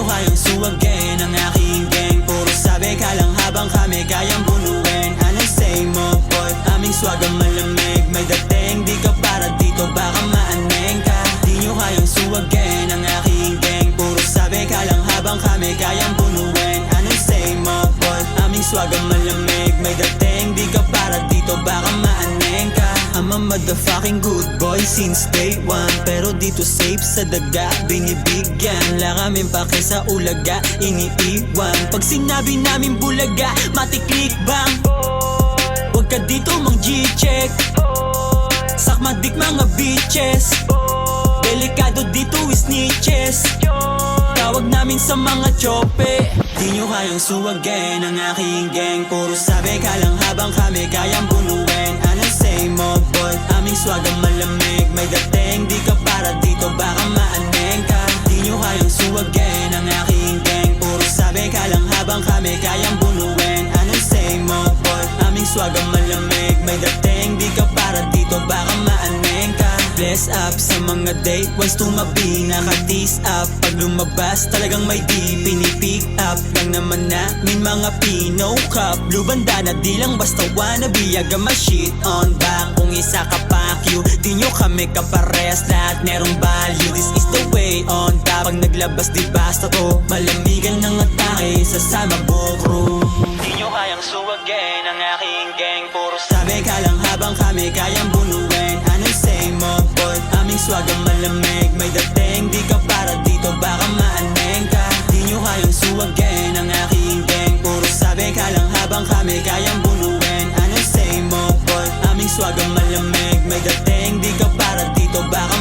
kayang suwagin ang aking gang. Puro sabi ka lang habang kami kayang bunuin. Anong say mo boy? Aming swag ang malamig, may dating. Di ka para dito, baka maaneng ka. Di nyo kayang suwagin ang aking gang. Puro sabi ka lang habang kami kayang bunuin. Anong say mo boy? Aming swag ang malamig, may dating. Di ka para dito, baka maaneng ka. I'm a motherfucking good boy since day one. Pero dito safe sa daga, binibigyan. Wala kaming pake sa ulaga, iniiwan. Pag sinabi namin bulaga, matiklik bang. Huwag ka dito mang G-check. Sakmadik mga bitches. Delikado dito is snitches. Tawag namin sa mga chope. Di nyo kayang suwagin ang aking gang. Puro sabi ka lang habang kami kayang bunuin. Anong say mo boy? Aming swag ang malamig, may dating. Di ka para dito, baka maaneng ka. Di nyo kayang suwagin ang aking gang. Puro sabi ka lang habang kami kayang bunuin. Anong say mo boy? Aming swag ang malamig, may dating. Di ka para dito, baka maaneng ka. Bless up sa mga date ones tumabi, naka-tease up. Pag lumabas talagang may di pinipick up. Lang naman namin mga Pino Cup. Blue bandana di lang basta wannabe. Aga ma shit on back. Kung isa ka pack you, di nyo kami kapares. Lahat merong value, this is the way on top. Pag naglabas di basta to, malamigan ng atake sa sama crew. Di nyo kayang suwagin ang aking gang. Puro sabi ka lang habang kami kayang bunuin. Anong say mo boy? Aming swag ang malamig, may dating. Di ka para dito, baka maaneng ka. Di nyo kayang suwagin ang aking gang. Puro sabi ka lang habang kami kayang bunuin. Anong say mo boy? Aming swag ang malamig, may dating. Di ka para dito, baka